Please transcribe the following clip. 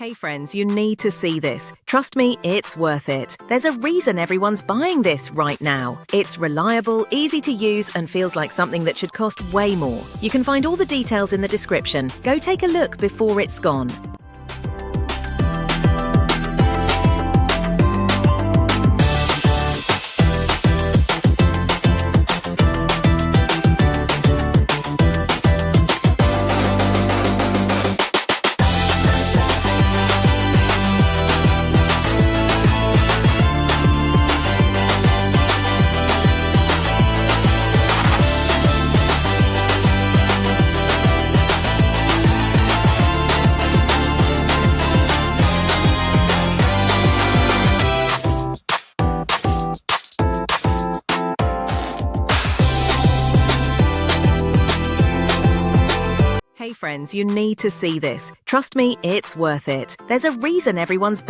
Hey friends, you need to see this. Trust me, it's worth it. There's a reason everyone's buying this right now. It's reliable, easy to use, and feels like something that should cost way more. You can find all the details in the description. Go take a look before it's gone. Hey friends, you need to see this. Trust me, it's worth it. There's a reason everyone's buying